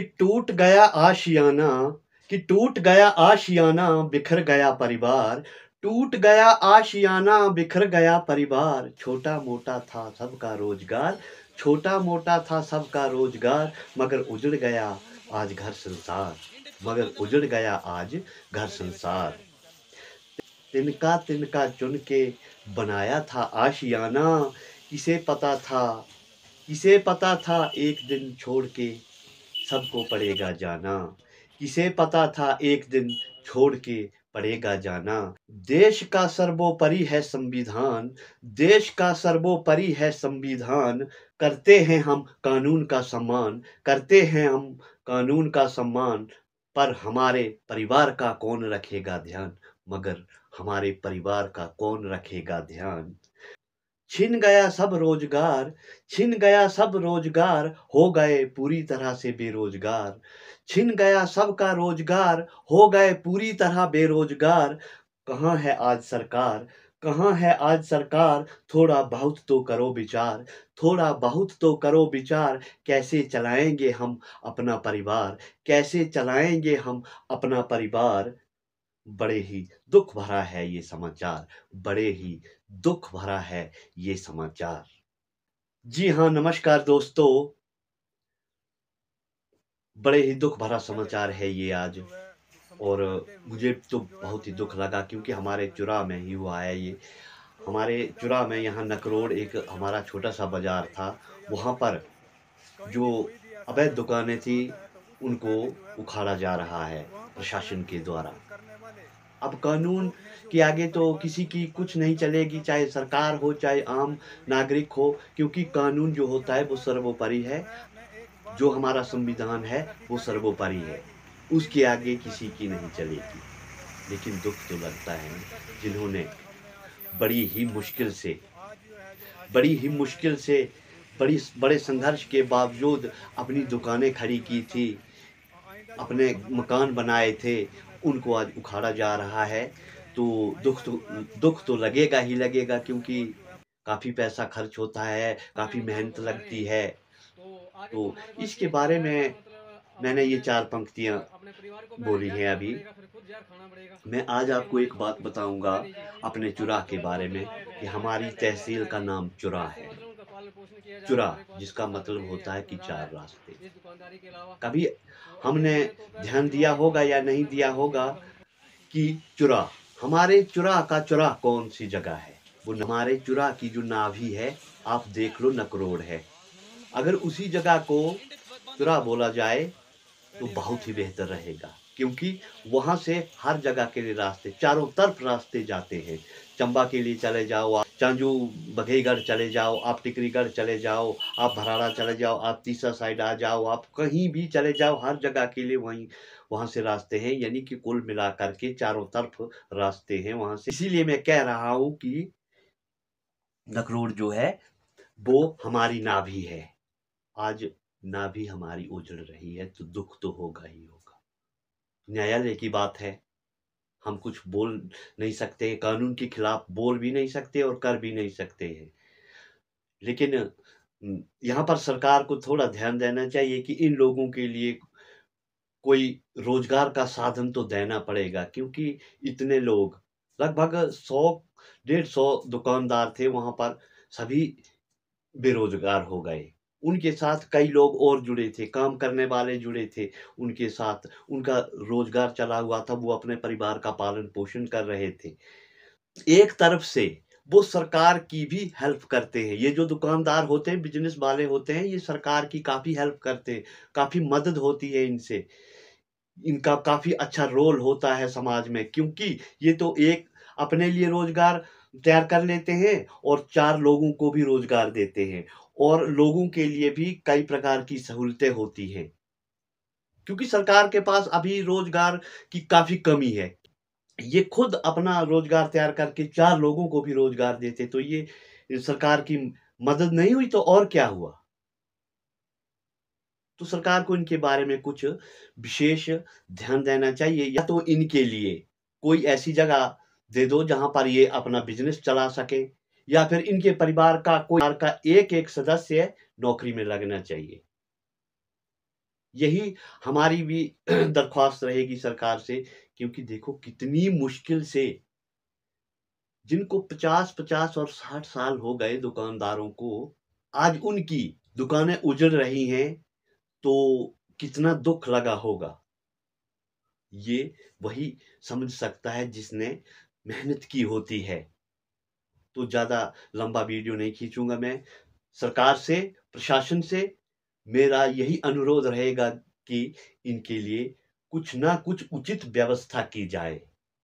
कि टूट गया आशियाना कि टूट गया आशियाना बिखर गया परिवार। टूट गया आशियाना बिखर गया परिवार। छोटा मोटा था सबका रोजगार। छोटा मोटा था सबका रोजगार। मगर उजड़ गया आज घर संसार। मगर उजड़ गया आज घर संसार। तिनका तिनका चुन के बनाया था आशियाना। किसे पता था किसे पता था एक दिन छोड़ के सबको पड़ेगा जाना। किसे पता था एक दिन छोड़ के पड़ेगा जाना। देश का सर्वोपरि है संविधान। देश का सर्वोपरि है संविधान। करते हैं हम कानून का सम्मान। करते हैं हम कानून का सम्मान। पर हमारे परिवार का कौन रखेगा ध्यान। मगर हमारे परिवार का कौन रखेगा ध्यान। छिन गया सब रोजगार। छिन गया सब रोजगार। हो गए पूरी तरह से बेरोजगार। छिन गया सबका रोजगार। हो गए पूरी तरह बेरोजगार। कहाँ है आज सरकार। कहाँ है आज सरकार। थोड़ा बहुत तो करो विचार। थोड़ा बहुत तो करो विचार। कैसे चलाएंगे हम अपना परिवार। कैसे चलाएंगे हम अपना परिवार। बड़े ही दुख भरा है ये समाचार। बड़े ही दुख भरा है ये समाचार। जी हाँ, नमस्कार दोस्तों। बड़े ही दुख भरा समाचार है ये आज। और मुझे तो बहुत ही दुख लगा क्योंकि हमारे चुरा में ही हुआ है ये। हमारे चुरा में यहाँ नकरोड़ एक हमारा छोटा सा बाजार था। वहाँ पर जो अवैध दुकानें थी उनको उखाड़ा जा रहा है प्रशासन के द्वारा। अब कानून के आगे तो किसी की कुछ नहीं चलेगी, चाहे सरकार हो चाहे आम नागरिक हो, क्योंकि कानून जो होता है वो सर्वोपरि है। जो हमारा संविधान है वो सर्वोपरि है। उसके आगे किसी की नहीं चलेगी। लेकिन दुख तो लगता है जिन्होंने बड़ी ही मुश्किल से बड़ी ही मुश्किल से बड़े संघर्ष के बावजूद अपनी दुकानें खड़ी की थी, अपने मकान बनाए थे, उनको आज उखाड़ा जा रहा है। तो दुख तो लगेगा ही लगेगा क्योंकि काफ़ी पैसा खर्च होता है, काफ़ी मेहनत लगती है। तो इसके बारे में मैंने ये 4 पंक्तियाँ बोली हैं अभी। मैं आज आपको एक बात बताऊँगा अपने चुरा के बारे में कि हमारी तहसील का नाम चुरा है। चुरा जिसका मतलब होता है कि 4 रास्ते। कभी हमने ध्यान दिया होगा या नहीं दिया होगा कि चुरा, हमारे चुरा का चुरा कौन-सी जगह है? वो हमारे चुरा की जो नाभि है, आप देख लो नकरोड़ है। अगर उसी जगह को चुरा बोला जाए तो बहुत ही बेहतर रहेगा क्योंकि वहाँ से हर जगह के लिए रास्ते, चारों तरफ रास्ते जाते हैं। चंबा के लिए चले जाओ आप, चांजू बघेईगढ़ चले जाओ, आप टिकरीगढ़ चले जाओ, आप भराड़ा चले जाओ, आप तीसरा साइड आ जाओ, आप कहीं भी चले जाओ, हर जगह के लिए वहाँ से रास्ते हैं। यानी कि कुल मिलाकर के चारों तरफ रास्ते हैं वहाँ से। इसीलिए मैं कह रहा हूँ कि नकरोड़ जो है वो हमारी नाभि है। आज नाभि हमारी उजड़ रही है तो दुख तो होगा ही होगा। न्यायालय की बात है, हम कुछ बोल नहीं सकते, कानून के खिलाफ बोल भी नहीं सकते और कर भी नहीं सकते हैं। लेकिन यहाँ पर सरकार को थोड़ा ध्यान देना चाहिए कि इन लोगों के लिए कोई रोजगार का साधन तो देना पड़ेगा क्योंकि इतने लोग, लगभग 100 150 दुकानदार थे वहाँ पर, सभी बेरोजगार हो गए। उनके साथ कई लोग और जुड़े थे, काम करने वाले जुड़े थे उनके साथ, उनका रोजगार चला हुआ था, वो अपने परिवार का पालन-पोषण कर रहे थे। एक तरफ से वो सरकार की भी हेल्प करते हैं। ये जो दुकानदार होते हैं, बिज़नेस वाले होते हैं, ये सरकार की काफ़ी हेल्प करते हैं, काफ़ी मदद होती है इनसे। इनका काफ़ी अच्छा रोल होता है समाज में क्योंकि ये तो एक अपने लिए रोजगार तैयार कर लेते हैं और 4 लोगों को भी रोजगार देते हैं और लोगों के लिए भी कई प्रकार की सहूलतें होती हैं। क्योंकि सरकार के पास अभी रोजगार की काफ़ी कमी है। ये खुद अपना रोजगार तैयार करके 4 लोगों को भी रोजगार देते, तो ये सरकार की मदद नहीं हुई तो और क्या हुआ? तो सरकार को इनके बारे में कुछ विशेष ध्यान देना चाहिए या तो इनके लिए कोई ऐसी जगह दे दो जहाँ पर ये अपना बिज़नेस चला सकें या फिर इनके परिवार का कोई का एक-एक सदस्य नौकरी में लगना चाहिए। यही हमारी भी दरख्वास्त रहेगी सरकार से, क्योंकि देखो कितनी मुश्किल से जिनको 50-50 और 60 साल हो गए दुकानदारों को, आज उनकी दुकानें उजड़ रही हैं, तो कितना दुःख लगा होगा। ये वही समझ सकता है जिसने मेहनत की होती है। तो ज़्यादा लंबा वीडियो नहीं खींचूँगा मैं। सरकार से, प्रशासन से मेरा यही अनुरोध रहेगा कि इनके लिए कुछ ना कुछ उचित व्यवस्था की जाए।